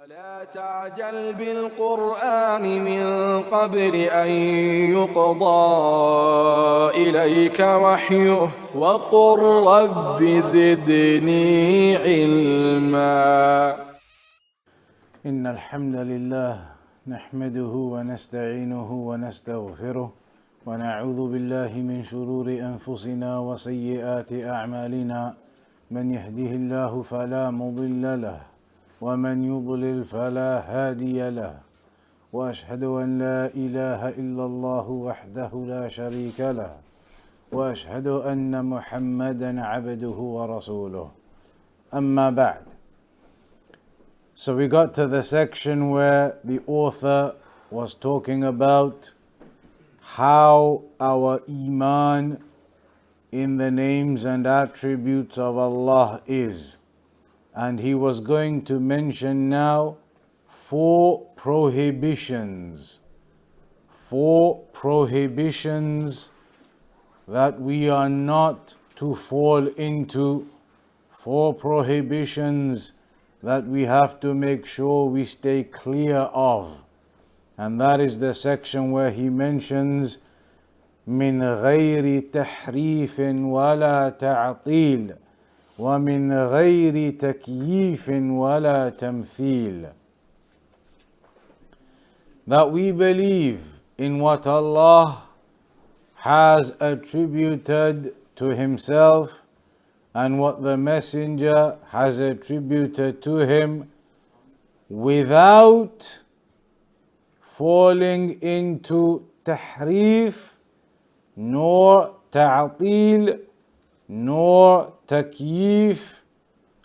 ولا تعجل بالقرآن من قبل أن يقضى إليك وحيه وقل رب زدني علما. إن الحمد لله نحمده ونستعينه ونستغفره ونعوذ بالله من شرور أنفسنا وسيئات أعمالنا. من يهده الله فلا مضل له ومن يضلل فلا هادي له، وأشهد أن لا إله إلا الله وحده لا شريك له، وأشهد أن محمدا عبده ورسوله. أما بعد. So we got to the section where the author was talking about how our Iman in the names and attributes of Allah is. And he was going to mention now 4 prohibitions. 4 prohibitions that we are not to fall into. 4 prohibitions that we have to make sure we stay clear of. And that is the section where he mentions من غير تحريف ولا تعطيل ومن غير تكييف ولا تمثيل. That we believe in what Allah has attributed to Himself and what the Messenger has attributed to Him without falling into tahrif, nor ta'til, nor takyif,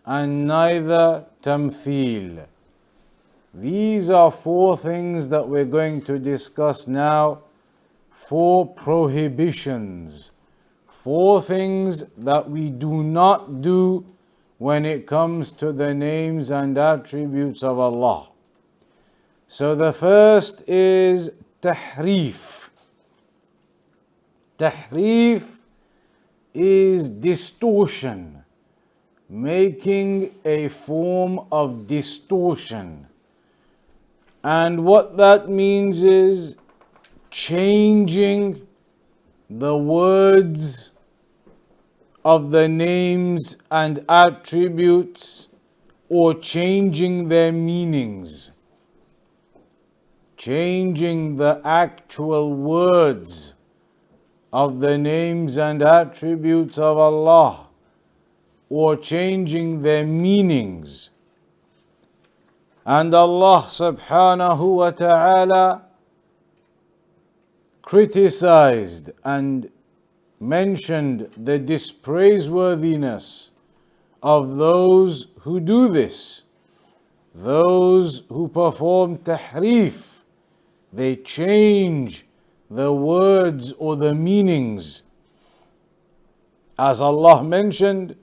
and neither tamthil. These are 4 things that we're going to discuss now. 4 prohibitions. 4 things that we do not do when it comes to the names and attributes of Allah. So the first is tahrif. Tahrif is distortion, making a form of distortion. And what that means is changing the words of the names and attributes or changing their meanings. Changing the actual words of the names and attributes of Allah, or changing their meanings. And Allah subhanahu wa ta'ala criticized and mentioned the dispraiseworthiness of those who do this, those who perform tahrif. They change the words or the meanings. As Allah mentioned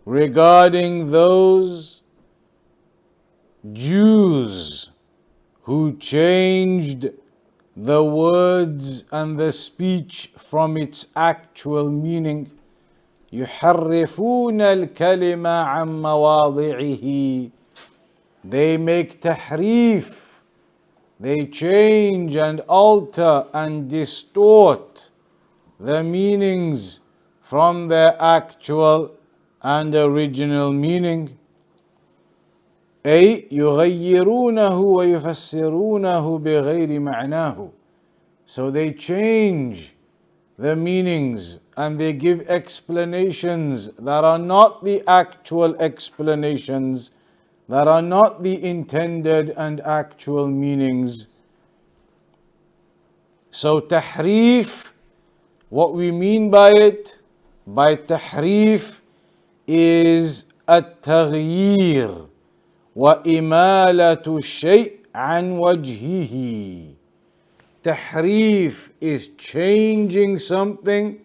regarding those Jews who changed the words and the speech from its actual meaning. يحرفون الكلمة عن مواضعه. They make tahrif. They change and alter and distort the meanings from their actual and original meaning. أي يغيرونه ويفسرونه بغير معناه. So they change the meanings and they give explanations that are not the actual explanations, that are not the intended and actual meanings. So tahrif, what we mean by it, by tahrif, is at-taghyir wa imalatu shay' an wajhihi. Tahrif is changing something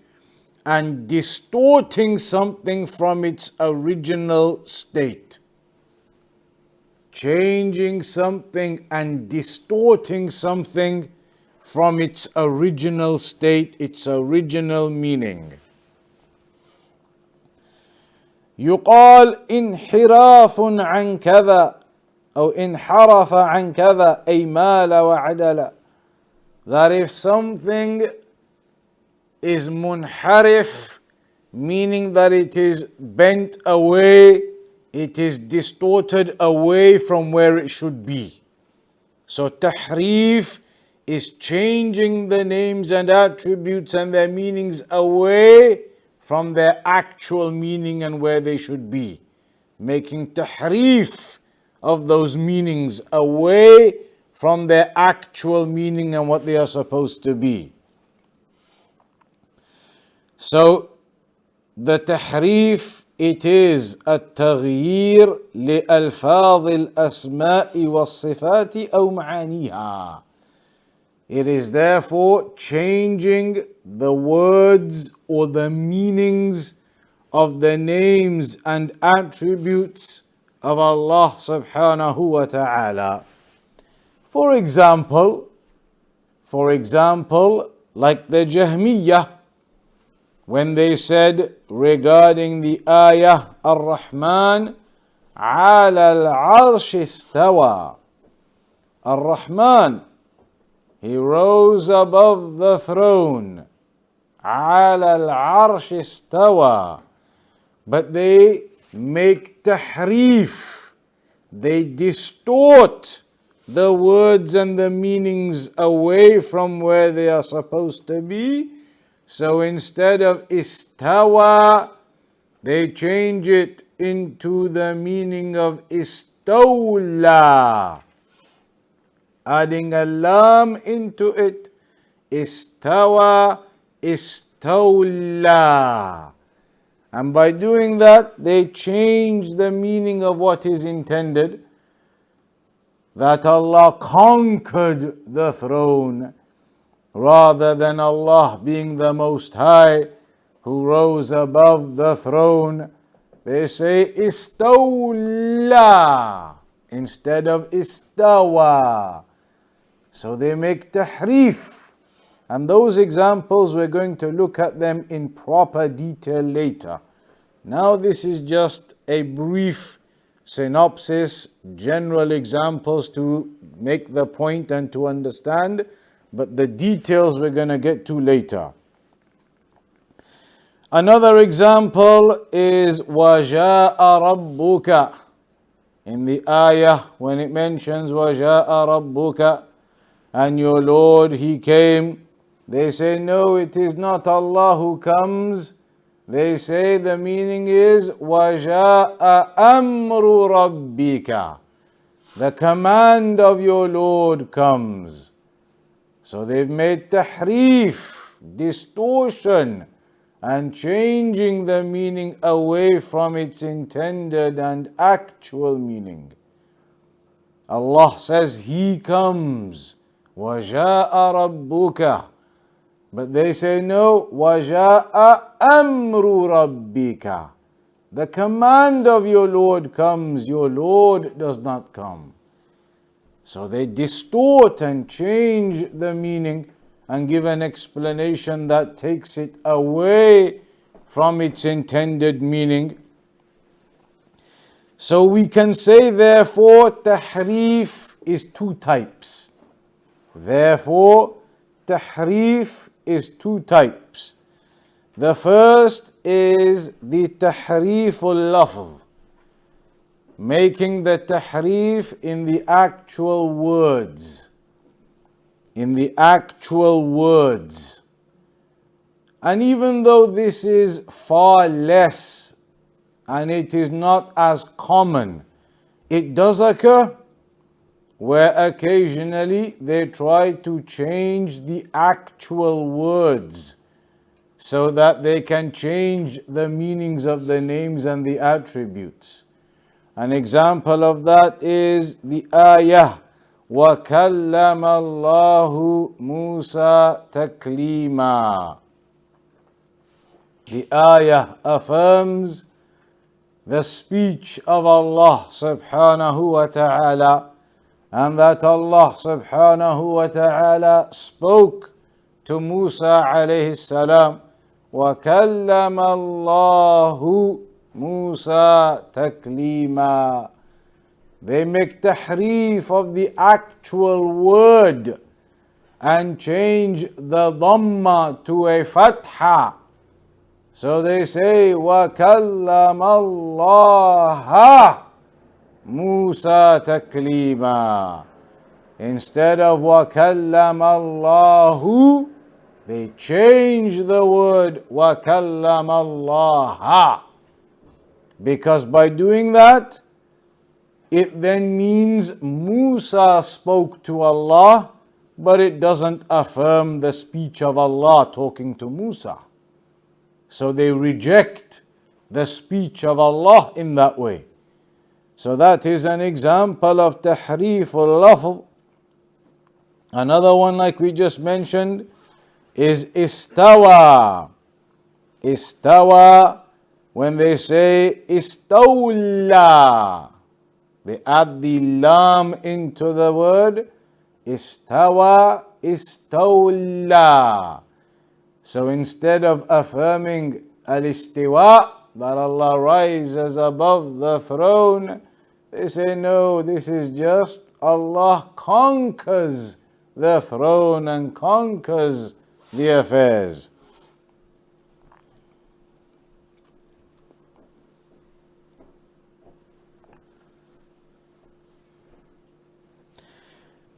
and distorting something from its original state. Changing something and distorting something from its original state, its original meaning. يقال انحراف عن كذا أو انحرف عن كذا أي مال وعدل. That if something is munharif, meaning that it is bent away, it is distorted away from where it should be. So tahrif is changing the names and attributes and their meanings away from their actual meaning and where they should be. Making tahrif of those meanings away from their actual meaning and what they are supposed to be. So the tahrif, it is التغيير لألفاظ الأسماء والصفات أو معانيها. It is therefore changing the words or the meanings of the names and attributes of Allah subhanahu wa ta'ala. For example, like the Jahmiyyah, when they said regarding the ayah Ar-Rahman ala al-arsh istawa. Ar-Rahman, he rose above the throne. Ala al-arsh istawa. But they make tahrif. They distort the words and the meanings away from where they are supposed to be. So instead of istawa, they change it into the meaning of istawla, adding a lam into it. Istawa, istawla. And by doing that, they change the meaning of what is intended, that Allah conquered the throne, rather than Allah being the Most High who rose above the throne. They say istawla instead of istawa. So they make tahrif. And those examples, we're going to look at them in proper detail later. Now this is just a brief synopsis, general examples to make the point and to understand. But the details we're going to get to later. Another example is وَجَاءَ رَبُّكَ. In the ayah, when it mentions وَجَاءَ رَبُّكَ, and your Lord, He came, they say, no, it is not Allah who comes. They say the meaning is وَجَاءَ أَمْرُ رَبِّكَ. The command of your Lord comes. So they've made tahrif, distortion, and changing the meaning away from its intended and actual meaning. Allah says He comes, وَجَاءَ رَبُّكَ. But they say no, وَجَاءَ أَمْرُ رَبِّكَ. The command of your Lord comes, your Lord does not come. So they distort and change the meaning and give an explanation that takes it away from its intended meaning. So we can say, therefore, tahrif is two types. Therefore, tahrif is two types. The first is the tahriful lafz, making the tahrif in the actual words. In the actual words. And even though this is far less and it is not as common, it does occur where occasionally they try to change the actual words so that they can change the meanings of the names and the attributes. An example of that is the ayah وَكَلَّمَ اللَّهُ مُوسَى تَكْلِيمًا. The ayah affirms the speech of Allah subhanahu wa ta'ala, and that Allah subhanahu wa ta'ala spoke to Musa alayhi salam. وَكَلَّمَ اللَّهُ Musa taklima. they make tahrif of the actual word and change the dhamma to a fatha. So they say, وَكَلَّمَ اللَّهَ مُوسَى تَكْلِيمًا. Instead of وَكَلَّمَ اللَّهُ, they change the word وَكَلَّمَ اللَّهَ. Because by doing that, it then means Musa spoke to Allah, but it doesn't affirm the speech of Allah talking to Musa. So they reject the speech of Allah in that way. So that is an example of tahrif al-lafz. Another one, like we just mentioned, is istawa. Istawa, when they say istawla, they add the lam into the word. Istawa, istawla. So instead of affirming al-istiwa, that Allah rises above the throne, they say no, this is just Allah conquers the throne and conquers the affairs.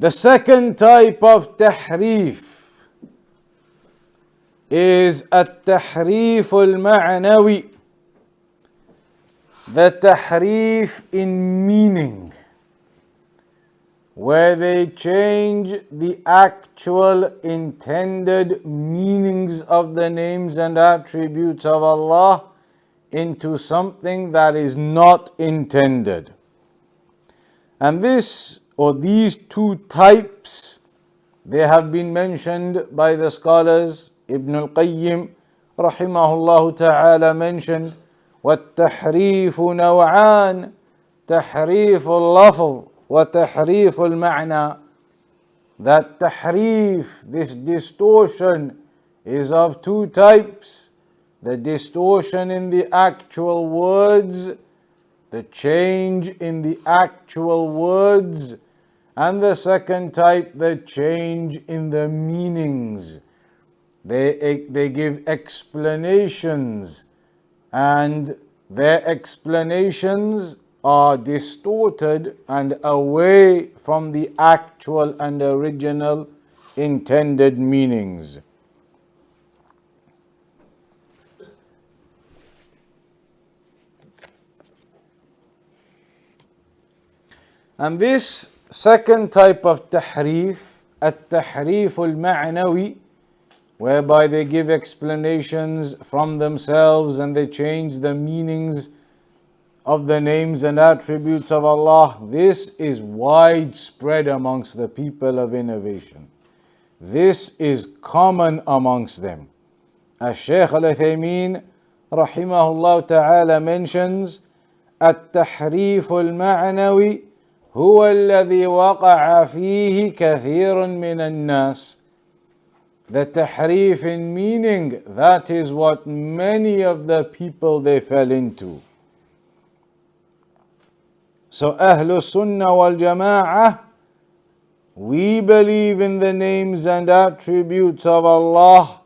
The second type of tahrif is at-tahrif al-ma'nawi, the tahrif in meaning, where they change the actual intended meanings of the names and attributes of Allah into something that is not intended. And this, or these two types, they have been mentioned by the scholars. Ibn al-Qayyim rahimahullah ta'ala mentioned, وَالتَّحْرِيفُ نَوْعَانِ تَحْرِيفُ اللَّفْظ وَتَحْرِيفُ الْمَعْنَى. That tahrif, this distortion, is of two types. The distortion in the actual words, the change in the actual words, and the second type, the change in the meanings. They give explanations, and their explanations are distorted and away from the actual and original intended meanings. And this second type of tahrif, at-tahrif al-ma'nawi, whereby they give explanations from themselves and they change the meanings of the names and attributes of Allah, this is widespread amongst the people of innovation. This is common amongst them. As Shaykh al-Uthaymeen rahimahullah ta'ala mentions, at-tahrif al-ma'nawi هو الذي وقع فيه كثير من الناس. The tahrif in meaning, that is what many of the people they fell into. So Ahlul Sunnah wal Jama'ah, we believe in the names and attributes of Allah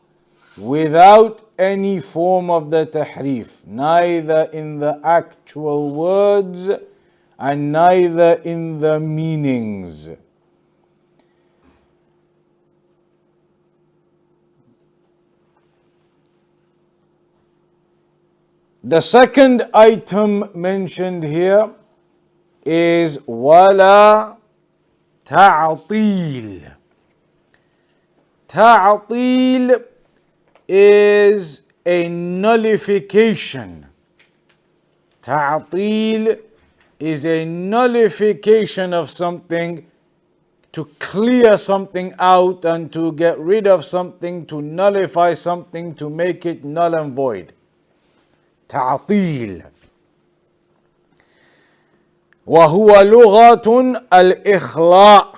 without any form of the tahrif, neither in the actual words and neither in the meanings. The second item mentioned here is wala ta'til. Ta'til is a nullification. Ta'til is a nullification of something, to clear something out and to get rid of something, to nullify something, to make it null and void. تعطيل. وهو لغة الإخلاء.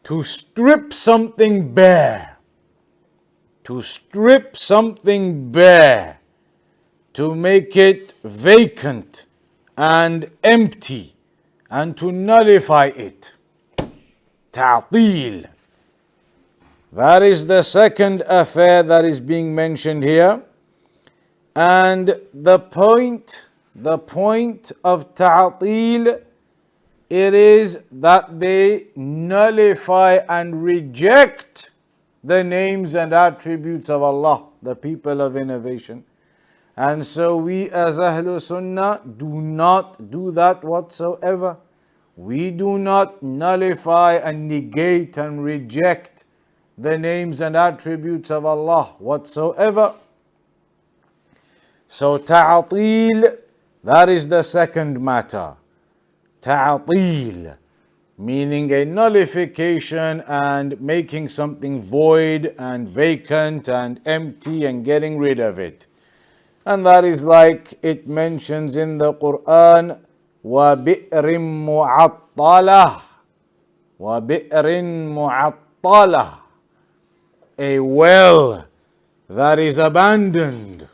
To strip something bare. To strip something bare. To make it vacant and empty and to nullify it. Ta'til. That is the second affair that is being mentioned here. And the point of ta'til, it is that they nullify and reject the names and attributes of Allah, the people of innovation. And so we as Ahlul Sunnah do not do that whatsoever. We do not nullify and negate and reject the names and attributes of Allah whatsoever. So ta'til, that is the second matter. Ta'til, meaning a nullification and making something void and vacant and empty and getting rid of it. And that is like it mentions in the Quran, وَبِئْرٍ مُعَطَّلَةٍ وَبِئْرٍ مُعَطَّلَةٍ, a well that is abandoned,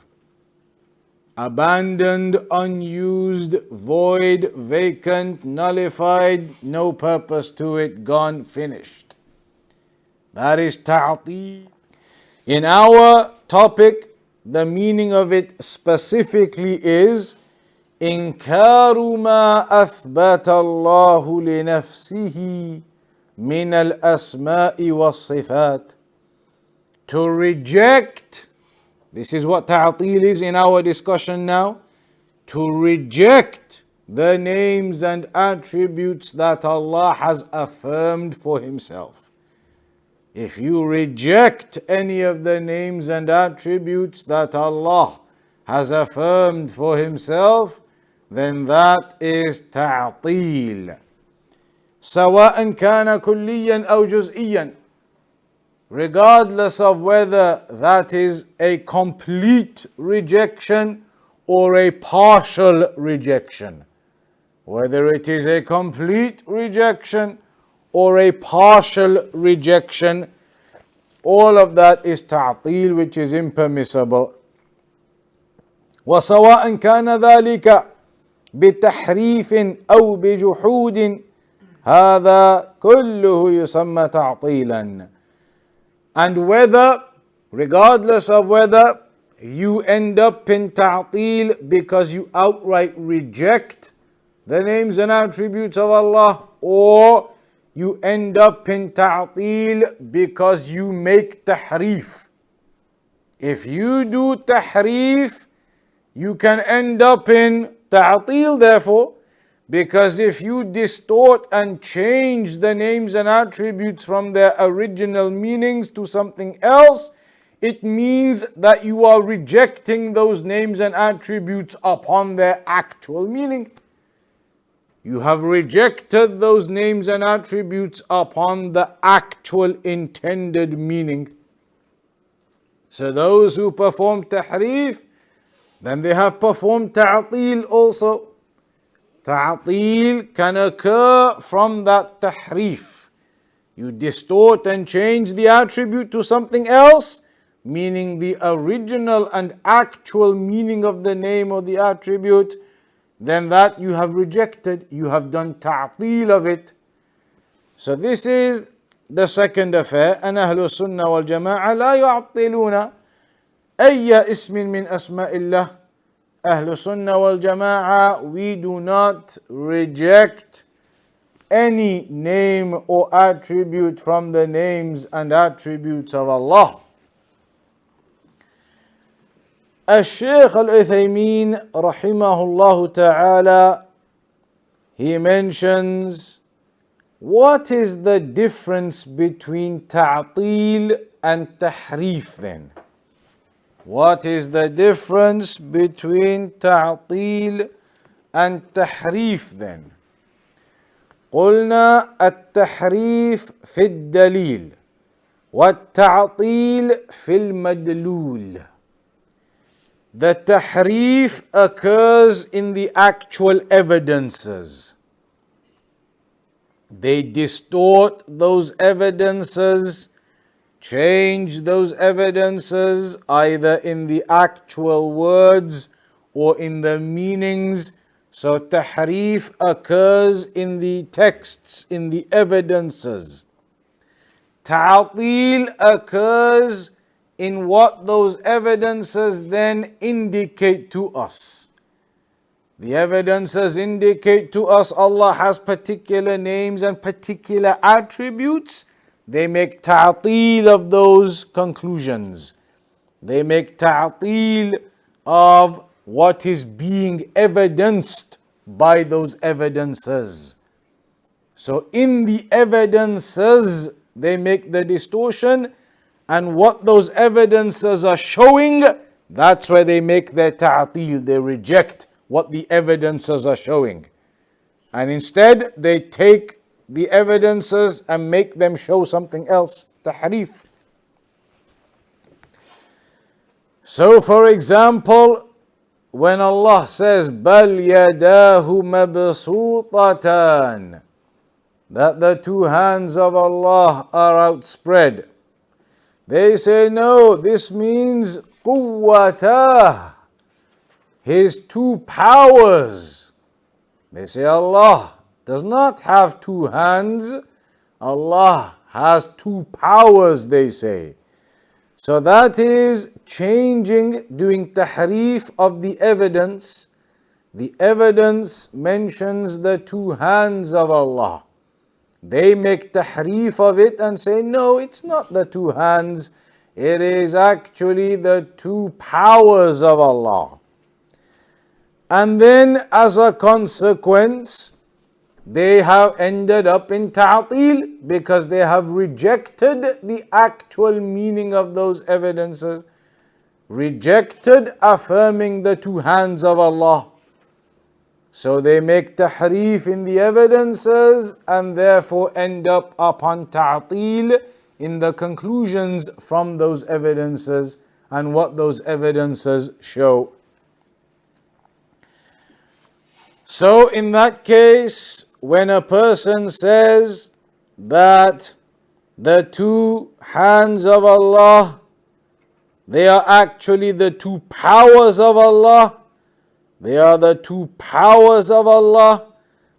unused, void, vacant, nullified, no purpose to it, gone, finished. That is ta'til. In our topic, the meaning of it specifically is إنكار ما أثبت الله لنفسه من الأسماء والصفات. To reject, this is what ta'til is in our discussion now, to reject the names and attributes that Allah has affirmed for Himself. If you reject any of the names and attributes that Allah has affirmed for Himself, then that is ta'til. سواء كان كليا أو جزئيا, regardless of whether that is a complete rejection or a partial rejection. Whether it is a complete rejection or a partial rejection, all of that is ta'til, which is impermissible. وسواء كان ذلك بتحريف أو بجحود هذا كله يسمى تعطيلا. And whether, regardless of whether you end up in ta'til because you outright reject the names and attributes of Allah, or you end up in ta'til because you make tahrif. If you do tahrif, you can end up in ta'til therefore, because if you distort and change the names and attributes from their original meanings to something else, it means that you are rejecting those names and attributes upon their actual meaning. You have rejected those names and attributes upon the actual intended meaning. So those who perform tahrif, then they have performed ta'til also. Ta'til can occur from that tahrif. You distort and change the attribute to something else, meaning the original and actual meaning of the name or the attribute, then that you have rejected, you have done ta'til of it. So this is the second affair. And Ahlul Sunnah wal Jama'ah la yu'attiluna ayya ismin min asma'illah. Ahlul Sunnah wal Jama'ah, we do not reject any name or attribute from the names and attributes of Allah. Al-Shaykh Al-Uthaymin rahimahullah ta'ala, he mentions, what is the difference between ta'til and tahrif then? What is the difference between ta'til and tahrif then? قلنا التحريف في الدليل والتعطيل في المدلول. The tahrif occurs in the actual evidences. They distort those evidences, change those evidences either in the actual words or in the meanings So tahrif occurs in the texts, in the evidences. Ta'til occurs in what those evidences then indicate to us. The evidences indicate to us Allah has particular names and particular attributes. They make ta'til of those conclusions. They make ta'til of what is being evidenced by those evidences. So in the evidences, they make the distortion, and what those evidences are showing, that's where they make their ta'til. They reject what the evidences are showing. And instead, they take the evidences and make them show something else. Tahrif. So, for example, when Allah says, بَلْ يَدَاهُ مَبْسُوطَتَانِ, that the two hands of Allah are outspread, they say, no, this means قُوَّتَهُ, His two powers. They say Allah does not have two hands, Allah has two powers, they say. So that is changing, doing tahrif of the evidence. The evidence mentions the two hands of Allah. They make tahrif of it and say, no, it's not the two hands, it is actually the two powers of Allah. And then as a consequence, they have ended up in ta'til because they have rejected the actual meaning of those evidences, rejected affirming the two hands of Allah. So they make tahrif in the evidences and therefore end up upon ta'til in the conclusions from those evidences and what those evidences show. So in that case, when a person says that the two hands of Allah, they are actually the two powers of Allah, they are the two powers of Allah,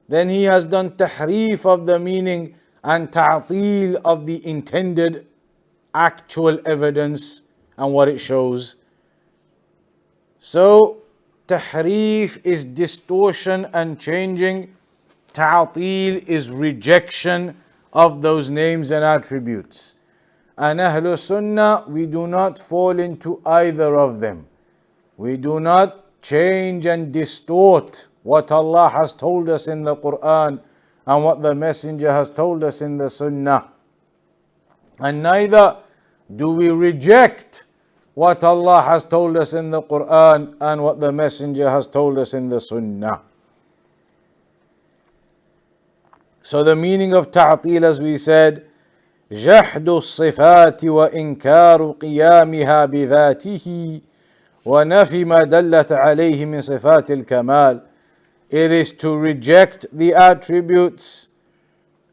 then he has done tahrif of the meaning and ta'til of the intended actual evidence and what it shows. So tahrif is distortion and changing. Ta'til is rejection of those names and attributes. And Ahlul Sunnah, we do not fall into either of them. We do not change and distort what Allah has told us in the Quran and what the Messenger has told us in the Sunnah. And neither do we reject what Allah has told us in the Quran and what the Messenger has told us in the Sunnah. So the meaning of ta'til, as we said, جحد الصفات وإنكار قيامها بذاته ونفي ما دلت عليه من صفات الكمال. It is to reject the attributes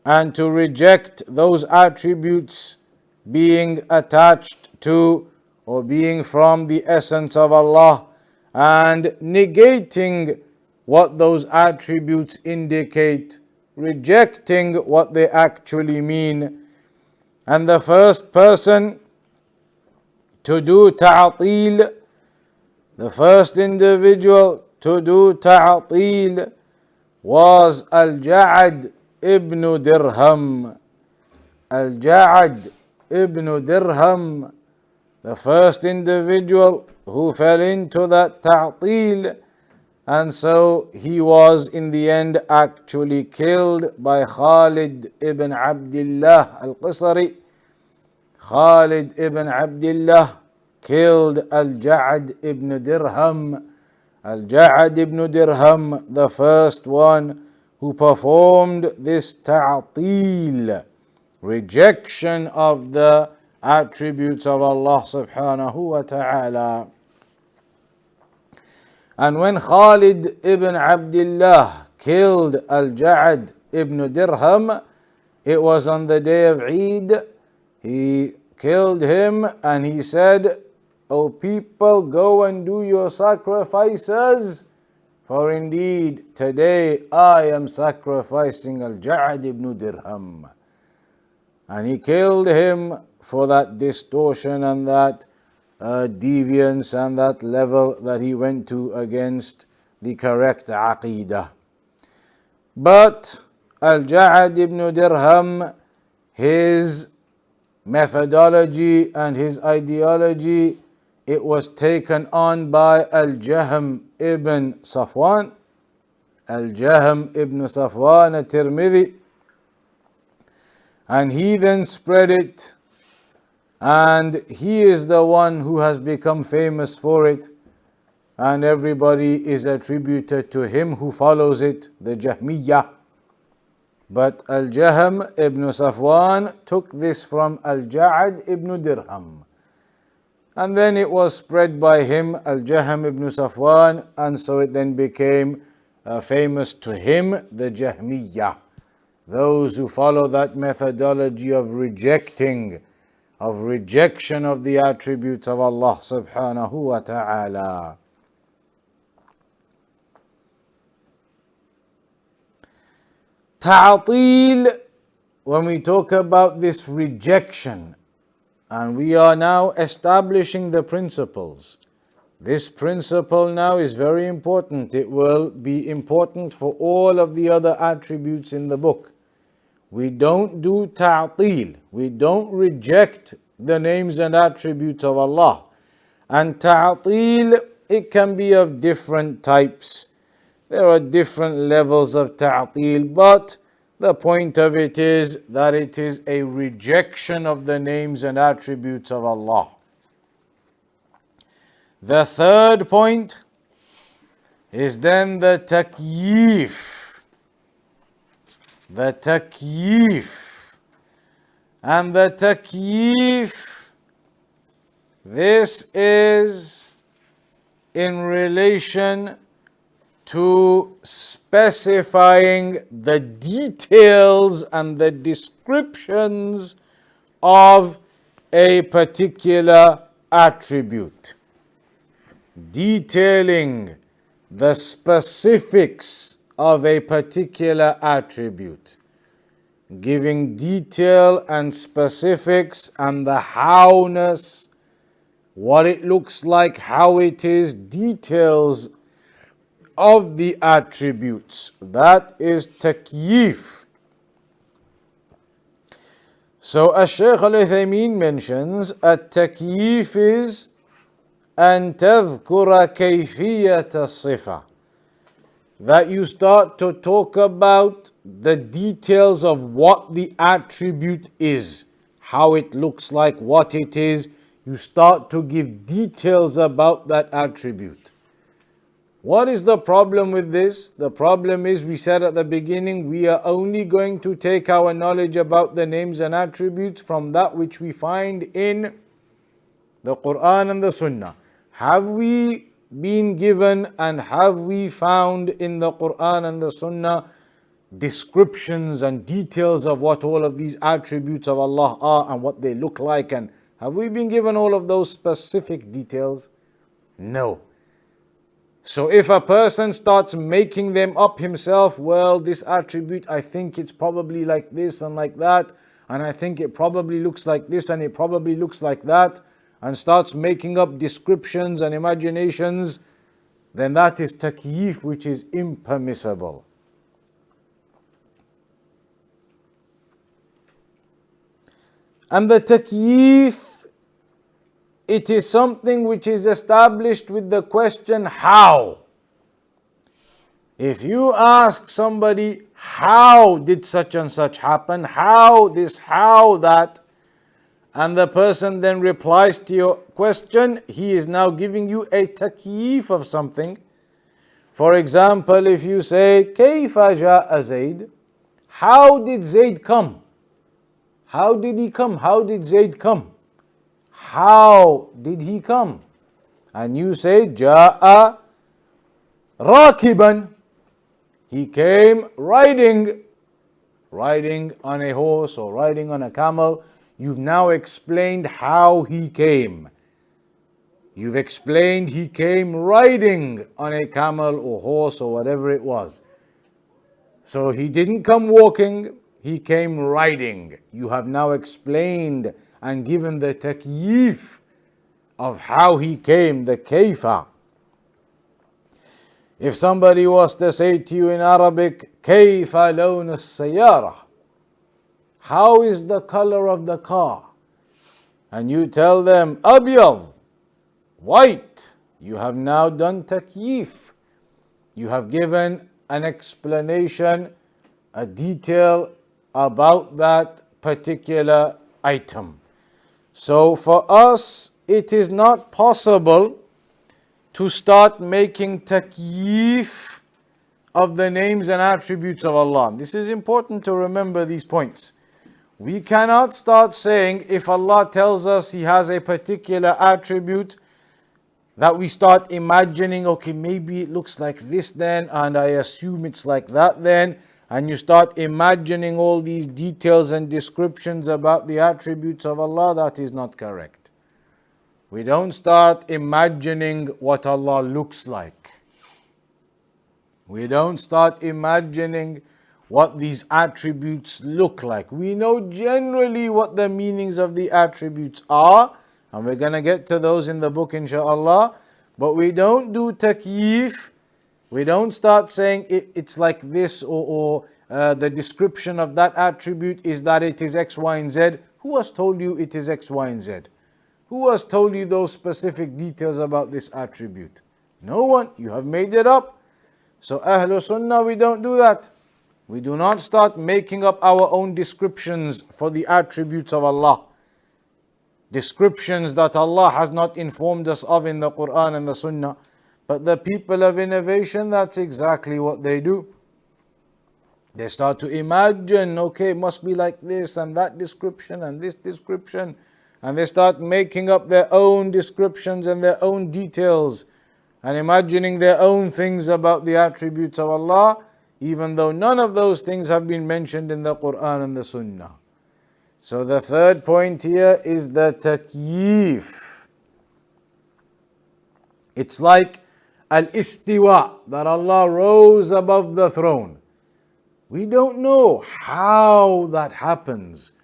and to reject those attributes being attached to or being from the essence of Allah and negating what those attributes indicate, rejecting what they actually mean. And the first person to do ta'til, the first individual to do ta'til was Al-Ja'ad ibn Dirham. Al-Ja'ad ibn Dirham, the first individual who fell into that ta'til, and so he was in the end actually killed by Khalid ibn Abdullah al-Qasri. Khalid ibn Abdullah killed Al-Ja'ad ibn Dirham. Al-Ja'ad ibn Dirham, the first one who performed this ta'til, rejection of the attributes of Allah subhanahu wa ta'ala. And when Khalid ibn Abdullah killed Al-Ja'ad ibn Dirham, it was on the day of Eid. He killed him and he said, "O people, go and do your sacrifices, For indeed, today I am sacrificing Al-Ja'ad ibn Dirham. And he killed him for that distortion and that deviance and that level that he went to against the correct Aqeedah. But Al-Ja'ad ibn Dirham, his methodology and his ideology, it was taken on by Al-Jahm ibn Safwan, Al-Jahm ibn Safwan at-Tirmidhi, and he then spread it, and he is the one who has become famous for it, and everybody is attributed to him who follows it, the Jahmiyyah. But Al-Jahm ibn Safwan took this from Al-Ja'ad ibn Dirham. And then it was spread by him, Al-Jahm ibn Safwan, and so it then became famous to him, the Jahmiyyah. Those who follow that methodology of rejection of the attributes of Allah subhanahu wa ta'ala. Ta'atil, when we talk about this rejection, and we are now establishing the principles. This principle now is very important. It will be important for all of the other attributes in the book. We don't do ta'atil. We don't reject the names and attributes of Allah. And ta'atil, it can be of different types. There are different levels of ta'atil, but the point of it is that it is a rejection of the names and attributes of Allah. The third point is then the takyif. The takyif. And the takyif, this is in relation to specifying the details and the descriptions of a particular attribute. Detailing the specifics of a particular attribute. Giving detail and specifics and the howness, what it looks like, how it is, details of the attributes. That is takyif. So Shaykh al-Uthaymeen mentions at-takyif is أن تذكر كيفية الصفة, that you start to talk about the details of what the attribute is, how it looks like, what it is. You start to give details about that attribute. What is the problem with this? The problem is, we said at the beginning, we are only going to take our knowledge about the names and attributes from that which we find in the Quran and the Sunnah. Have we been given and have we found in the Quran and the Sunnah descriptions and details of what all of these attributes of Allah are and what they look like? And have we been given all of those specific details? No. So if a person starts making them up himself, well, this attribute, I think it's probably like this and like that, and I think it probably looks like this and it probably looks like that, and starts making up descriptions and imaginations, then that is takyif, which is impermissible. And the takyif, it is something which is established with the question, how? If you ask somebody, how did such and such happen? How this, how that? And the person then replies to your question, he is now giving you a takyif of something. For example, if you say, كيف جاء زيد? How did Zayd come? How did he come? How did Zayd come? How did he come? And you say, جاء راكبا. He came riding on a horse or riding on a camel. You've now explained how he came. You've explained he came riding on a camel or horse or whatever it was. So he didn't come walking, he came riding. You have now explained and given the takyif of how he came, the kayfa. If somebody was to say to you in Arabic, kayfa lawn as-sayyara, how is the color of the car? And you tell them, abyad, white. You have now done takyif. You have given an explanation, a detail about that particular item. So for us, it is not possible to start making takyif of the names and attributes of Allah. This is important to remember these points. We cannot start saying if Allah tells us He has a particular attribute, that we start imagining, okay, maybe it looks like this then, and I assume it's like that then, and you start imagining all these details and descriptions about the attributes of Allah. That is not correct. We don't start imagining what Allah looks like. We don't start imagining what these attributes look like. We know generally what the meanings of the attributes are, and we're going to get to those in the book inshaAllah. But we don't do takyif. We don't start saying it's like this, or the description of that attribute is that it is X, Y, and Z. Who has told you it is X, Y, and Z? Who has told you those specific details about this attribute? No one. You have made it up. So Ahlul Sunnah, we don't do that. We do not start making up our own descriptions for the attributes of Allah. Descriptions that Allah has not informed us of in the Quran and the Sunnah. But the people of innovation, that's exactly what they do. They start to imagine, okay, it must be like this and that description and this description. And they start making up their own descriptions and their own details and imagining their own things about the attributes of Allah, even though none of those things have been mentioned in the Quran and the Sunnah. So the third point here is the takyif. It's like al-istiwa, that Allah rose above the throne. We don't know how that happens.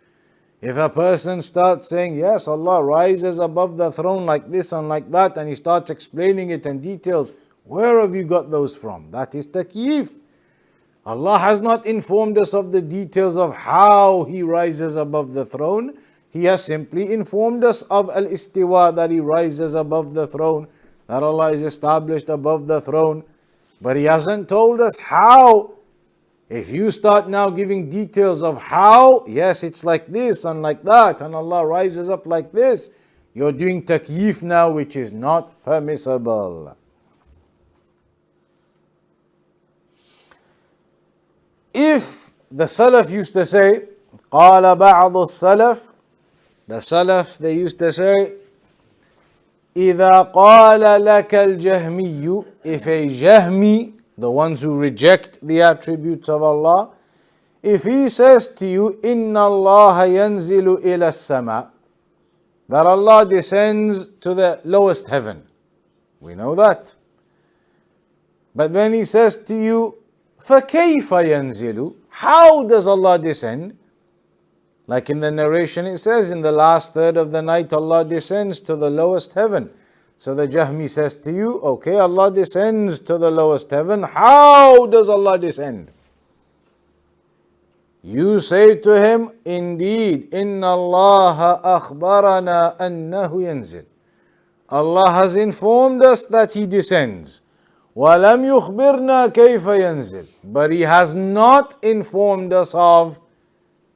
If a person starts saying, yes, Allah rises above the throne like this and like that, and he starts explaining it in details, where have you got those from? That is takyif. Allah has not informed us of the details of how He rises above the throne. He has simply informed us of al-istiwa, that He rises above the throne, that Allah is established above the throne. But He hasn't told us how. If you start now giving details of how, yes, it's like this and like that, and Allah rises up like this, you're doing takyif now, which is not permissible. If the Salaf used to say, قال بعض السلف, the Salaf, they used to say, إذا قال لك الجهمي, if a Jahmi, the ones who reject the attributes of Allah, if he says to you, إن الله ينزل إلى السماء, that Allah descends to the lowest heaven. We know that. But when he says to you, فَكَيْفَ يَنْزِلُ, how does Allah descend? Like in the narration it says, in the last third of the night Allah descends to the lowest heaven. So the Jahmi says to you, okay, Allah descends to the lowest heaven. How does Allah descend? You say to him, indeed, إِنَّ اللَّهَ أَخْبَرَنَا أَنَّهُ يَنْزِلُ. Allah has informed us that He descends. وَلَمْ يُخْبِرْنَا كَيْفَ يَنْزِلُ. But He has not informed us of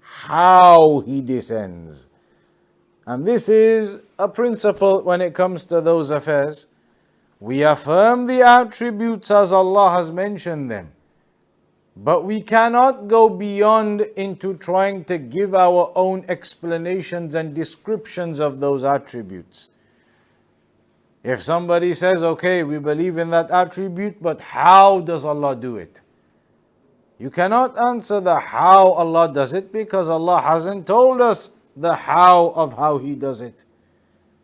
how He descends. And this is a principle when it comes to those affairs. We affirm the attributes as Allah has mentioned them. But we cannot go beyond into trying to give our own explanations and descriptions of those attributes. If somebody says, okay, we believe in that attribute, but how does Allah do it? You cannot answer the how Allah does it, because Allah hasn't told us the how of how He does it.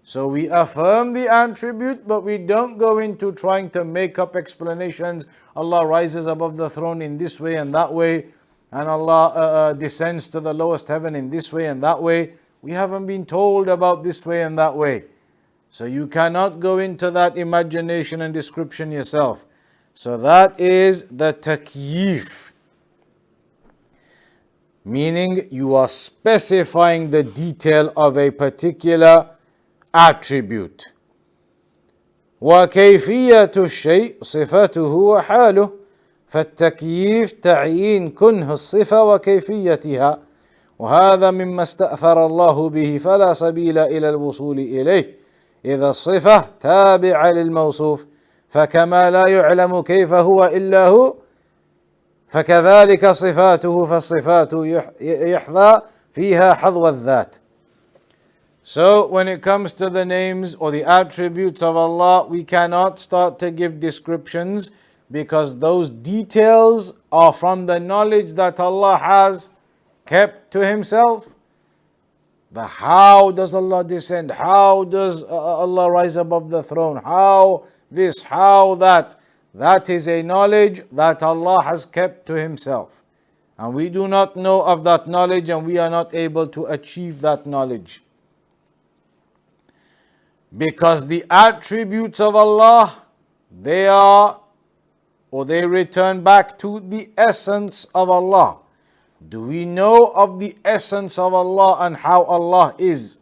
So we affirm the attribute, but we don't go into trying to make up explanations. Allah rises above the throne in this way and that way, and Allah descends to the lowest heaven in this way and that way. We haven't been told about this way and that way. So you cannot go into that imagination and description yourself. So that is the takyif, meaning you are specifying the detail of a particular attribute. وكيفية الشيء صفته وحاله، فالتكييف تعيين كنه الصفة وكيفيتها، وهذا مما استأثر الله به فلا سبيل إلى الوصول إليه إذا الصفة تابعة للموصوف، فكما لا يعلم كيف هو إلا هو فكذلك صفاته، فالصفات يحظى فيها حظو الذات. So when it comes to the names or the attributes of Allah, we cannot start to give descriptions because those details are from the knowledge that Allah has kept to Himself. The how does Allah descend? How does Allah rise above the throne? How this, how that? That is a knowledge that Allah has kept to Himself. And we do not know of that knowledge, and we are not able to achieve that knowledge. Because the attributes of Allah, they return back to the essence of Allah. Do we know of the essence of Allah and how Allah is?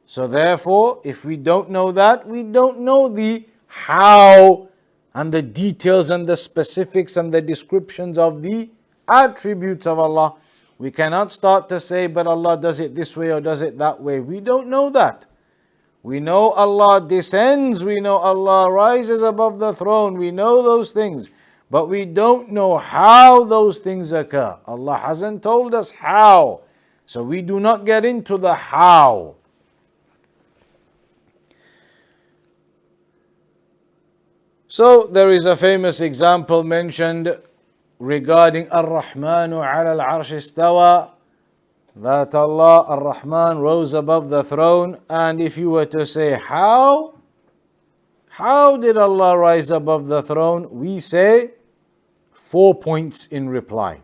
So therefore, if we don't know that, we don't know the how and the details and the specifics and the descriptions of the attributes of Allah. We cannot start to say, but Allah does it this way or does it that way. We don't know that. We know Allah descends, we know Allah rises above the throne, we know those things, but we don't know how those things occur. Allah hasn't told us how, so we do not get into the how. So there is a famous example mentioned regarding Ar-Rahmanu ala al-Arsh istawa, that Allah Ar-Rahman rose above the throne. And if you were to say how did Allah rise above the throne, we say 4 points in reply.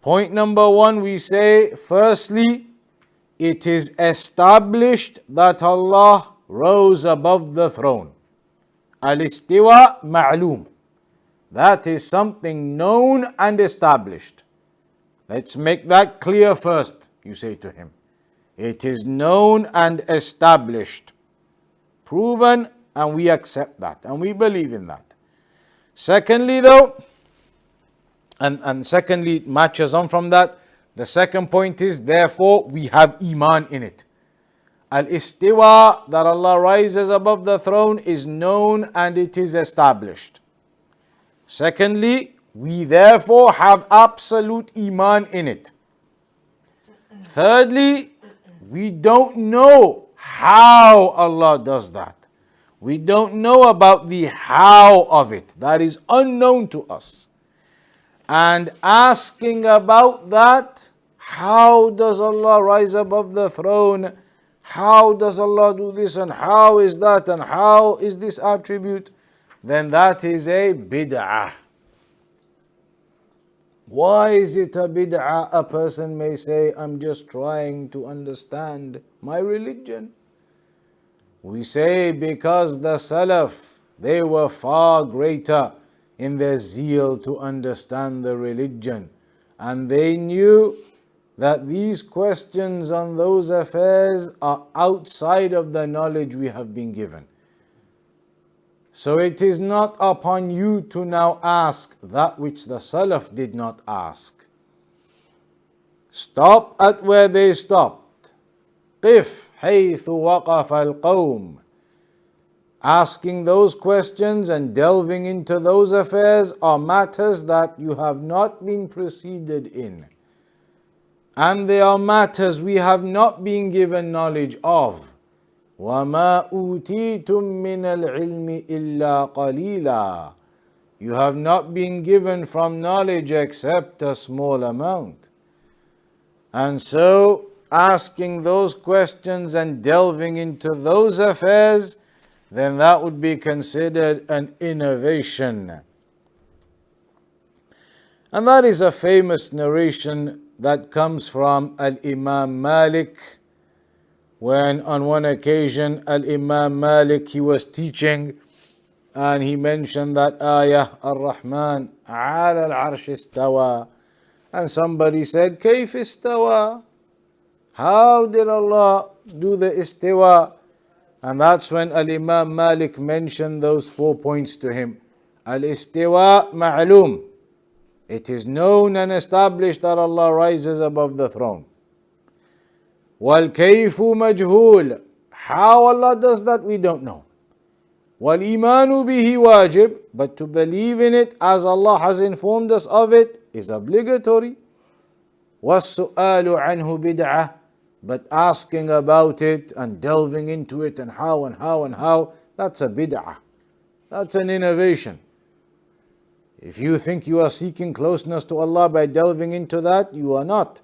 Point number 1, we say firstly, it is established that Allah rose above the throne. Al-istiwa ma'loom. That is something known and established. Let's make that clear first, you say to him. It is known and established, proven, and we accept that, and we believe in that. Secondly though, and secondly it matches on from that, the second point is, therefore we have Iman in it. Al-istiwa, that Allah rises above the throne, is known and it is established. Secondly, we therefore have absolute Iman in it. Thirdly, we don't know how Allah does that. We don't know about the how of it. That is unknown to us. And asking about that, how does Allah rise above the throne? How does Allah do this, and how is that, and how is this attribute? Then that is a bid'ah. Why is it a bid'ah? A person may say, I'm just trying to understand my religion. We say because the Salaf, they were far greater in their zeal to understand the religion. And they knew that these questions on those affairs are outside of the knowledge we have been given. So it is not upon you to now ask that which the Salaf did not ask. Stop at where they stopped. قف حيث وقف القوم. Asking those questions and delving into those affairs are matters that you have not been preceded in. And they are matters we have not been given knowledge of. وَمَا أُوتِيتُم مِّنَ الْعِلْمِ إِلَّا قَلِيلًا. You have not been given from knowledge except a small amount. And so asking those questions and delving into those affairs, then that would be considered an innovation. And that is a famous narration that comes from Imām Malik, when on one occasion Imām Malik, he was teaching and he mentioned that ayah, Ar-Rahman ala al-arsh istawa, and somebody said, Kayf istawa? How did Allah do the istiwa? And that's when Imām Malik mentioned those 4 points to him. Al-istiwa ma'loom. It is known and established that Allah rises above the throne. Wal-kayfu majhul. How Allah does that, we don't know. Wal-imanu bihi wajib. But to believe in it as Allah has informed us of it is obligatory. Was-su'alu anhu bid'ah. But asking about it and delving into it and how, that's a bid'ah. That's an innovation. If you think you are seeking closeness to Allah by delving into that, you are not.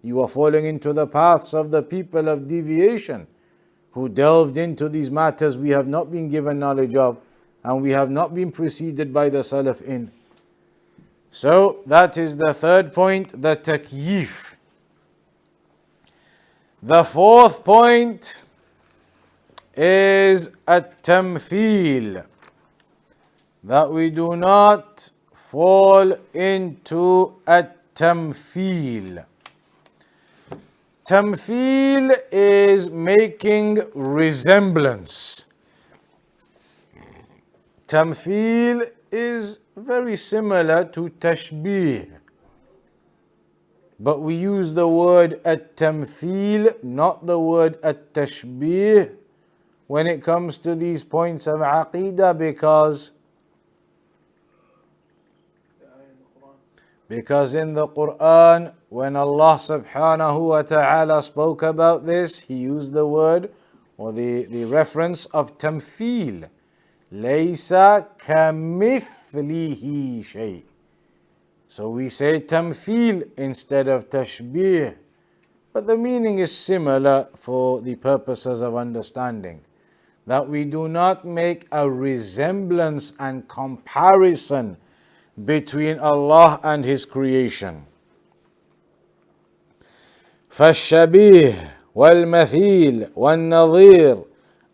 You are falling into the paths of the people of deviation who delved into these matters we have not been given knowledge of and we have not been preceded by the Salaf in. So that is the third point, the takyif. The fourth point is at-tamthil, that we do not fall into at-tamthil. Tamthil is making resemblance. Tamthil is very similar to tashbih, but we use the word at-tamthil, not the word at-tashbih, when it comes to these points of Aqeedah, because in the Quran, when Allah subhanahu wa ta'ala spoke about this, He used the word or the reference of tamthil. Laysa kamithlihi shay. So we say tamthil instead of tashbih, but the meaning is similar for the purposes of understanding. That we do not make a resemblance and comparison between Allah and His creation. فالشبيه والمثيل والنظير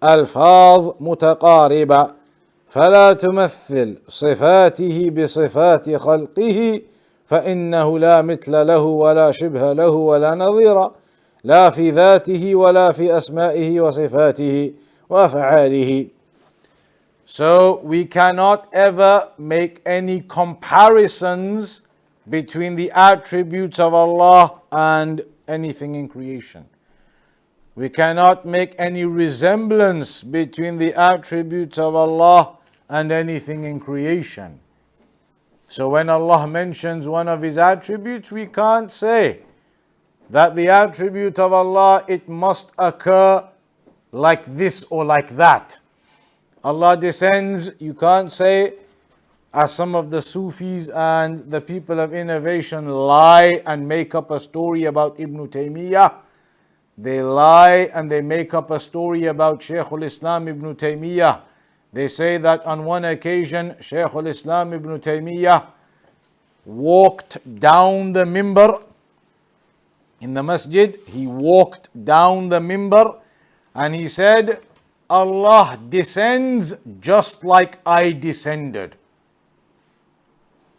ألفاظ متقاربة فلا تمثل صفاته بصفات خلقه فإنه لا مثل له ولا شبه له ولا نظير لا في ذاته ولا في أسمائه وصفاته وأفعاله. So we cannot ever make any comparisons between the attributes of Allah and anything in creation. We cannot make any resemblance between the attributes of Allah and anything in creation. So when Allah mentions one of His attributes, we can't say that the attribute of Allah, it must occur like this or like that. Allah descends, you can't say, as some of the Sufis and the people of innovation lie and make up a story about Ibn Taymiyyah. They lie and they make up a story about Shaykhul Islam Ibn Taymiyyah. They say that on one occasion, Shaykhul Islam Ibn Taymiyyah walked down the mimbar in the masjid. He walked down the mimbar and he said, Allah descends just like I descended.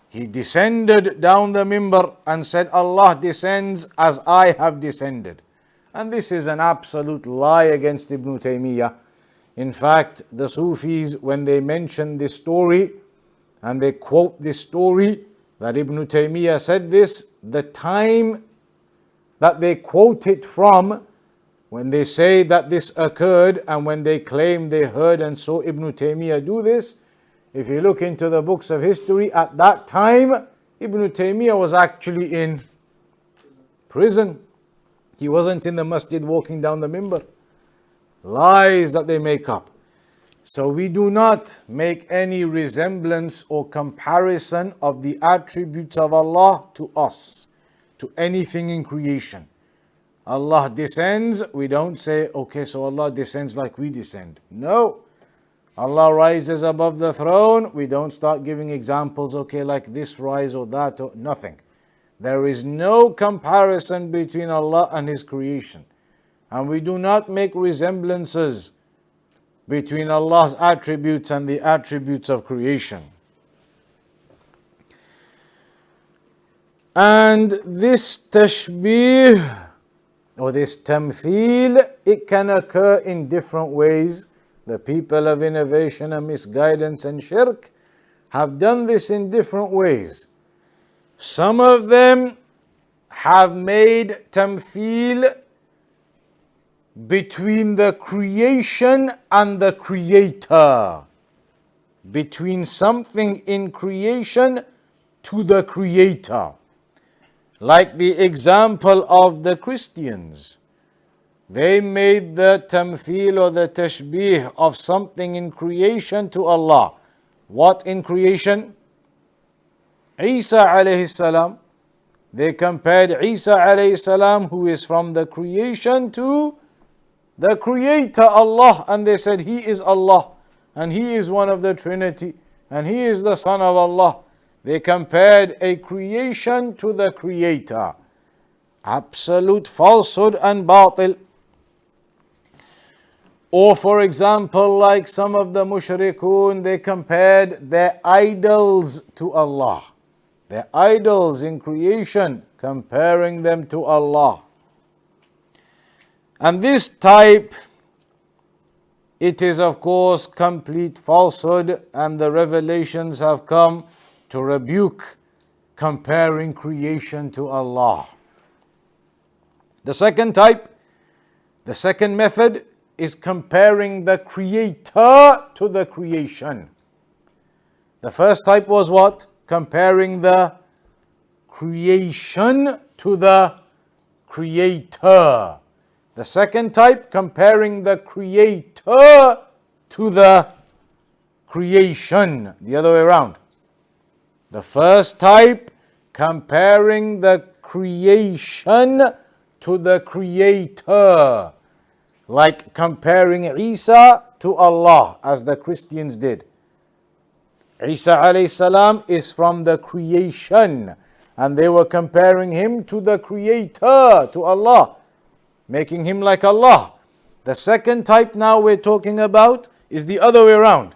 He descended down the mimbar and said, Allah descends as I have descended. And this is an absolute lie against Ibn Taymiyyah. In fact, the Sufis, when they mention this story and they quote this story that Ibn Taymiyyah said this, the time that they quote it from, when they say that this occurred and when they claim they heard and saw Ibn Taymiyyah do this, if you look into the books of history, at that time, Ibn Taymiyyah was actually in prison. He wasn't in the masjid walking down the mimbar. Lies that they make up. So we do not make any resemblance or comparison of the attributes of Allah to us, to anything in creation. Allah descends, we don't say, okay, so Allah descends like we descend. No. Allah rises above the throne, we don't start giving examples, okay, like this rise or that, or nothing. There is no comparison between Allah and His creation. And we do not make resemblances between Allah's attributes and the attributes of creation. And this tashbih or this tamthil, it can occur in different ways. The people of innovation and misguidance and shirk have done this in different ways. Some of them have made tamthil between the creation and the creator, between something in creation to the creator. Like the example of the Christians. They made the tamthil or the tashbih of something in creation to Allah. What in creation? Isa alayhi salam. They compared Isa alayhi salam, who is from the creation, to the creator Allah, and they said he is Allah and he is one of the Trinity and he is the son of Allah. They compared a creation to the creator. Absolute falsehood and batil. Or for example, like some of the mushrikun, they compared their idols to Allah. Their idols in creation, comparing them to Allah. And this type, it is of course complete falsehood, and the revelations have come to rebuke comparing creation to Allah. The second type, the second method, is comparing the creator to the creation. The first type was what? Comparing the creation to the creator. The second type, comparing the creator to the creation. The other way around. The first type, comparing the creation to the creator. Like comparing Isa to Allah, as the Christians did. Isa alayhi salam is from the creation, and they were comparing him to the creator, to Allah, making him like Allah. The second type now we're talking about is the other way around.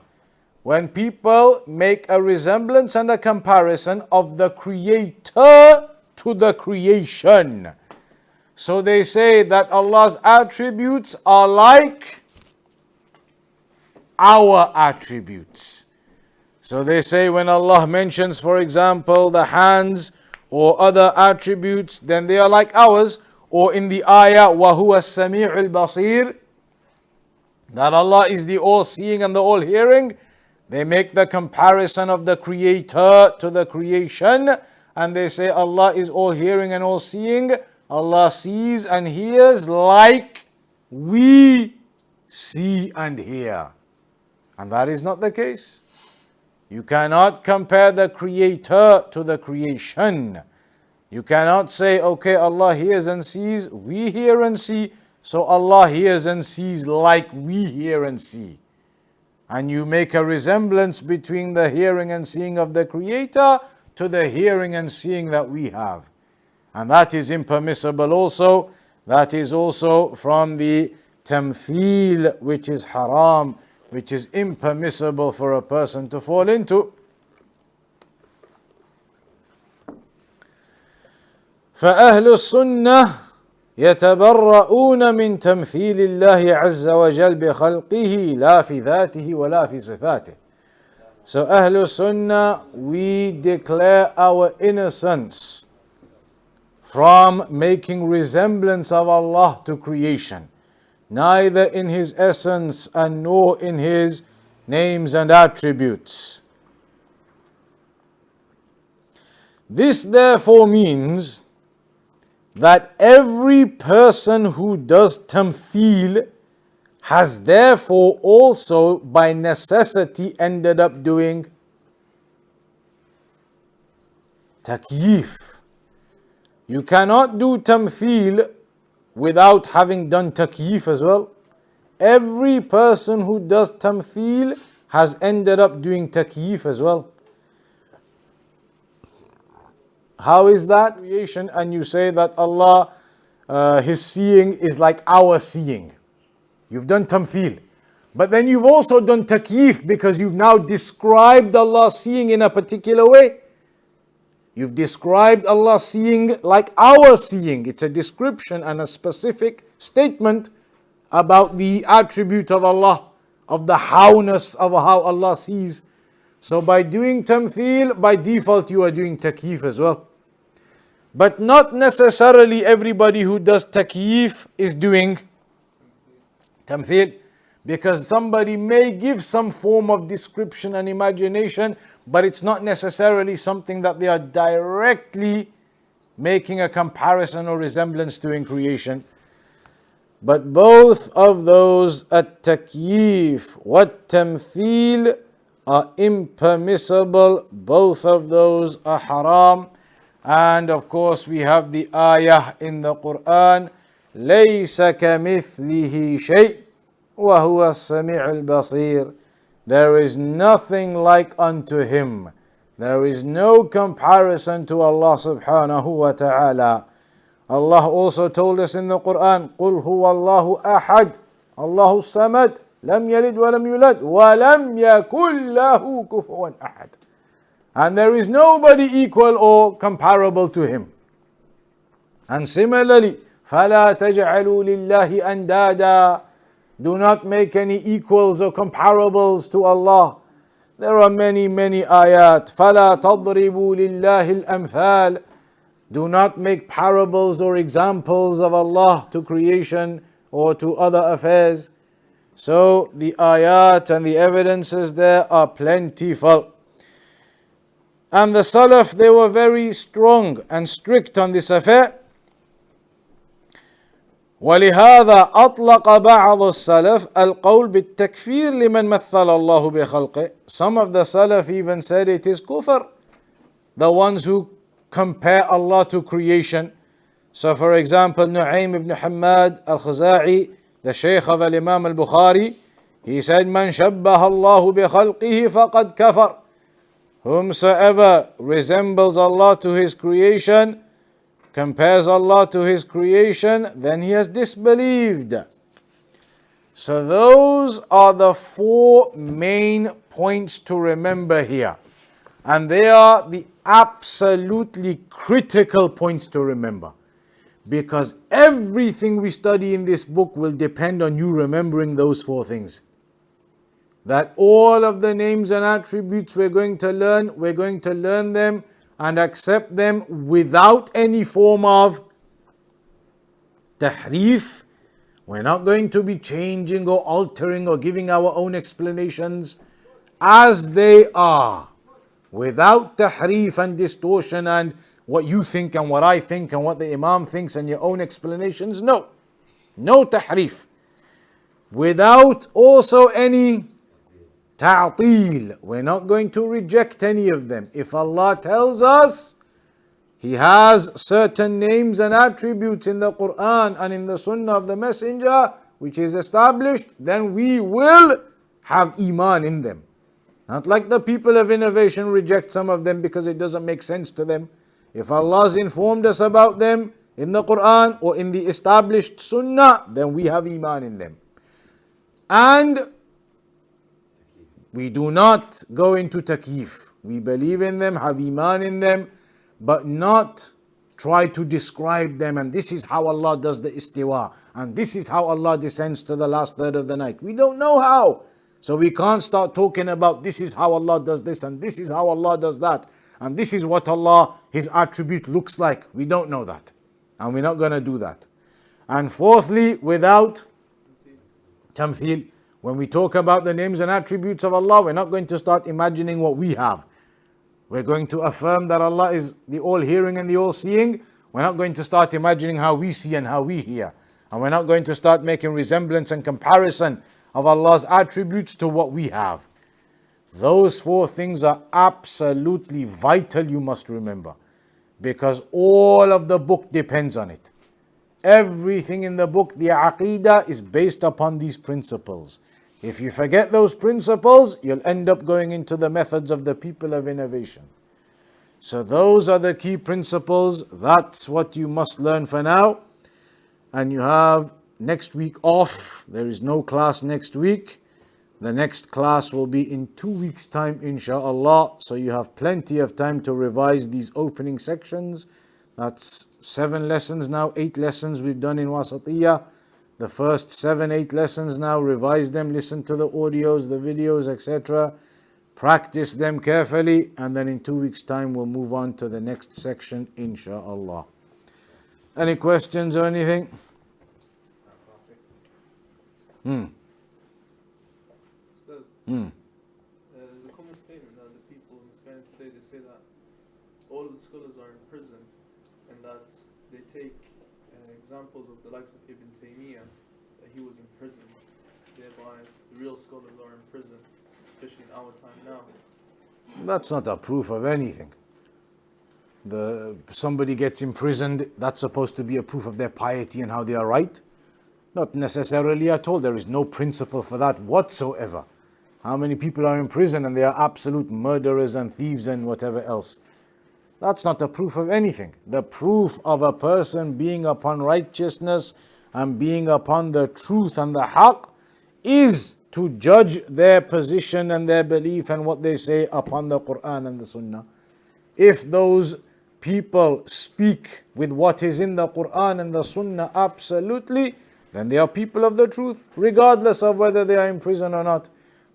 When people make a resemblance and a comparison of the creator to the creation. So they say that Allah's attributes are like our attributes. So they say when Allah mentions, for example, the hands or other attributes, then they are like ours. Or in the ayah, وَهُوَ السَّمِيعُ الْبَصِيرُ, that Allah is the all-seeing and the all-hearing. They make the comparison of the creator to the creation, and they say Allah is all-hearing and all-seeing. Allah sees and hears like we see and hear. And that is not the case. You cannot compare the creator to the creation. You cannot say, okay, Allah hears and sees, we hear and see, so Allah hears and sees like we hear and see. And you make a resemblance between the hearing and seeing of the Creator to the hearing and seeing that we have. And that is impermissible also. That is also from the tamthil, which is haram, which is impermissible for a person to fall into. فأهل السنة يتبرؤون من تمثيل الله عز وجل بخلقه لا في ذاته ولا في صفاته. So Ahlul Sunnah, we declare our innocence from making resemblance of Allah to creation, neither in His essence and nor in His names and attributes. This therefore means that every person who does tamthil has therefore also by necessity ended up doing takyif. You cannot do tamthil without having done takyif as well? Every person who does tamthil has ended up doing takyif as well. How is that? Creation, and you say that Allah, His seeing is like our seeing. You've done tamthil. But then you've also done takyif because you've now described Allah seeing in a particular way. You've described Allah seeing like our seeing. It's a description and a specific statement about the attribute of Allah, of the howness of how Allah sees. So by doing tamthil, by default you are doing takyif as well. But not necessarily everybody who does takyif is doing tamthil, because somebody may give some form of description and imagination, but it's not necessarily something that they are directly making a comparison or resemblance to in creation. But both of those, at-takyif wa tamthil, are impermissible. Both of those are haram. And of course we have the ayah in the Quran, لَيْسَ كَمِثْلِهِ شَيْءٍ وَهُوَ السَّمِيعُ الْبَصِيرُ. There is nothing like unto Him. There is no comparison to Allah subhanahu wa ta'ala. Allah also told us in the Quran, قُلْ هُوَ اللَّهُ أَحَدٌ اللَّهُ الصَّمَدُ لَمْ يَلِدْ وَلَمْ يُولَدْ وَلَمْ يَكُنْ لَهُ كُفُوًا أَحَدٌ. And there is nobody equal or comparable to Him. And similarly, فَلَا تَجْعَلُوا لِلَّهِ أَنْدَادًا. Do not make any equals or comparables to Allah. There are many ayat. فَلَا تَضْرِبُوا لِلَّهِ الْأَمْثَالِ. Do not make parables or examples of Allah to creation or to other affairs. So the ayat and the evidences there are plentiful. And the Salaf, they were very strong and strict on this affair. ولهذا أطلق بعض السلف القول بالتكفير لمن مثل الله بخلقه. Some of the Salaf even said it is kufr, the ones who compare Allah to creation. So for example, Nu'aym ibn Hammad al-Khuza'i, the Shaykh of Imām al-Bukhari, he said, من شبه الله بخلقه فقد كفر. Whomsoever resembles Allah to His creation, compares Allah to His creation, then he has disbelieved. So those are the four main points to remember here. And they are the absolutely critical points to remember. Because everything we study in this book will depend on you remembering those four things. That all of the names and attributes we're going to learn them and accept them without any form of tahrif. We're not going to be changing or altering or giving our own explanations as they are, without tahrif and distortion and what you think and what I think and what the Imam thinks and your own explanations. No tahrif. Without also any ta'til. We're not going to reject any of them. If Allah tells us He has certain names and attributes in the Quran and in the Sunnah of the Messenger, which is established, then we will have iman in them. Not like the people of innovation reject some of them because it doesn't make sense to them. If Allah's informed us about them in the Quran or in the established Sunnah, then we have iman in them. And we do not go into takyif. We believe in them, have iman in them, but not try to describe them. And this is how Allah does the istiwa. And this is how Allah descends to the last third of the night. We don't know how. So we can't start talking about this is how Allah does this and this is how Allah does that. And this is what Allah, His attribute looks like. We don't know that. And we're not going to do that. And fourthly, without tamthil. When we talk about the names and attributes of Allah, we're not going to start imagining what we have. We're going to affirm that Allah is the all-hearing and the all-seeing. We're not going to start imagining how we see and how we hear. And we're not going to start making resemblance and comparison of Allah's attributes to what we have. Those four things are absolutely vital, you must remember. Because all of the book depends on it. Everything in the book, the Aqeedah, is based upon these principles. If you forget those principles, you'll end up going into the methods of the people of innovation. So those are the key principles. That's what you must learn for now. And you have next week off. There is no class next week. The next class will be in 2 weeks' time, inshaAllah. So you have plenty of time to revise these opening sections. That's 7 lessons now, 8 lessons we've done in Wasitiyyah. The first 7, 8 lessons now, revise them, listen to the audios, the videos, etc. Practice them carefully, and then in 2 weeks' time we'll move on to the next section, inshaAllah. Any questions or anything? There's a common statement that the people in Spain say, they say that all of the scholars are in prison, and that they take examples of the likes of Ibn Taymiyyah, that he was in prison, thereby the real scholars are in prison, especially in our time now. That's not a proof of anything. Somebody gets imprisoned, that's supposed to be a proof of their piety and how they are right? Not necessarily at all. There is no principle for that whatsoever. How many people are in prison and they are absolute murderers and thieves and whatever else? That's not a proof of anything. The proof of a person being upon righteousness and being upon the truth and the haqq is to judge their position and their belief and what they say upon the Quran and the Sunnah. If those people speak with what is in the Quran and the Sunnah absolutely, then they are people of the truth, regardless of whether they are in prison or not.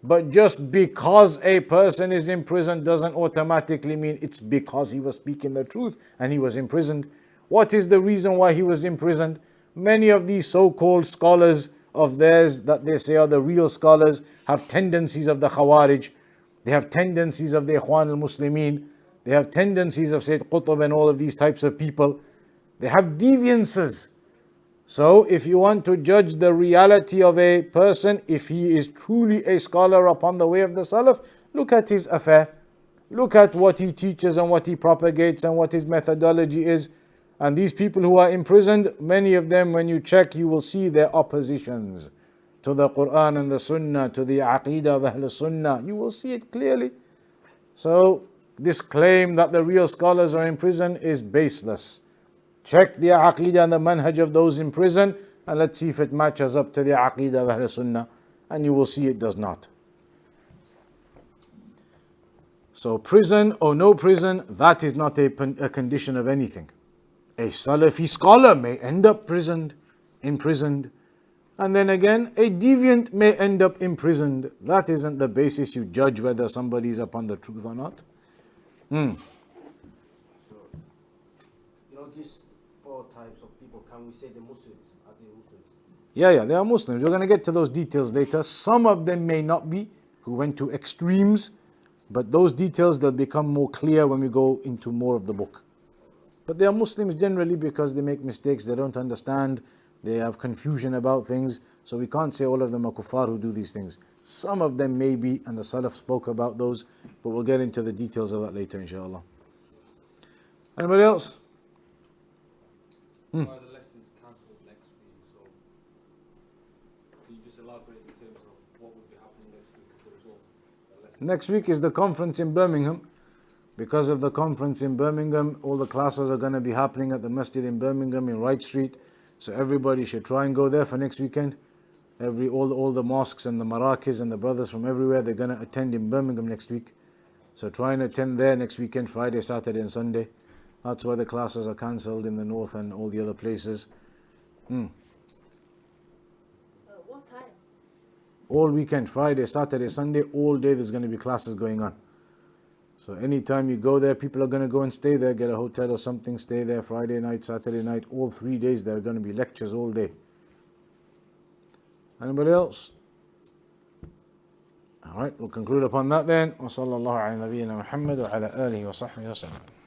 But just because a person is in prison doesn't automatically mean it's because he was speaking the truth and he was imprisoned. What is the reason why he was imprisoned? Many of these so-called scholars of theirs that they say are the real scholars have tendencies of the Khawarij. They have tendencies of the Ikhwan al-Muslimin. They have tendencies of Sayyid Qutb and all of these types of people. They have deviances. So if you want to judge the reality of a person, if he is truly a scholar upon the way of the Salaf, look at his affair. Look at what he teaches and what he propagates and what his methodology is. And these people who are imprisoned, many of them, when you check, you will see their oppositions to the Quran and the Sunnah, to the Aqeedah of Ahl Sunnah. You will see it clearly. So this claim that the real scholars are in prison is baseless. Check the Aqeedah and the manhaj of those in prison, and let's see if it matches up to the Aqeedah of Ahl Sunnah, and you will see it does not. So prison or no prison, that is not a condition of anything. A Salafi scholar may end up imprisoned, and then again, a deviant may end up imprisoned. That isn't the basis you judge whether somebody is upon the truth or not. So, these 4 types of people, can we say they're Muslims? Are they Muslims? Yeah, they are Muslims. We're going to get to those details later. Some of them may not be, who went to extremes, but those details, they'll become more clear when we go into more of the book. But they are Muslims generally because they make mistakes, they don't understand, they have confusion about things. So we can't say all of them are kuffar who do these things. Some of them may be, and the Salaf spoke about those, but we'll get into the details of that later, inshallah. Anybody else? Why are the lessons cancelled next week? So can you just elaborate in terms of what would be happening next week as a result of the lessons? Next week is the conference in Birmingham. Because of the conference in Birmingham, all the classes are going to be happening at the masjid in Birmingham in Wright Street. So everybody should try and go there for next weekend. All the mosques and the marakis and the brothers from everywhere, they're going to attend in Birmingham next week. So try and attend there next weekend, Friday, Saturday and Sunday. That's why the classes are cancelled in the north and all the other places. What time? All weekend, Friday, Saturday, Sunday, all day there's going to be classes going on. So anytime you go there, people are going to go and stay there, get a hotel or something, stay there Friday night, Saturday night, all 3 days there are going to be lectures all day. Anybody else? Alright, we'll conclude upon that then. وصلى الله على نبينا محمد وعلى آله وصحبه وسلم.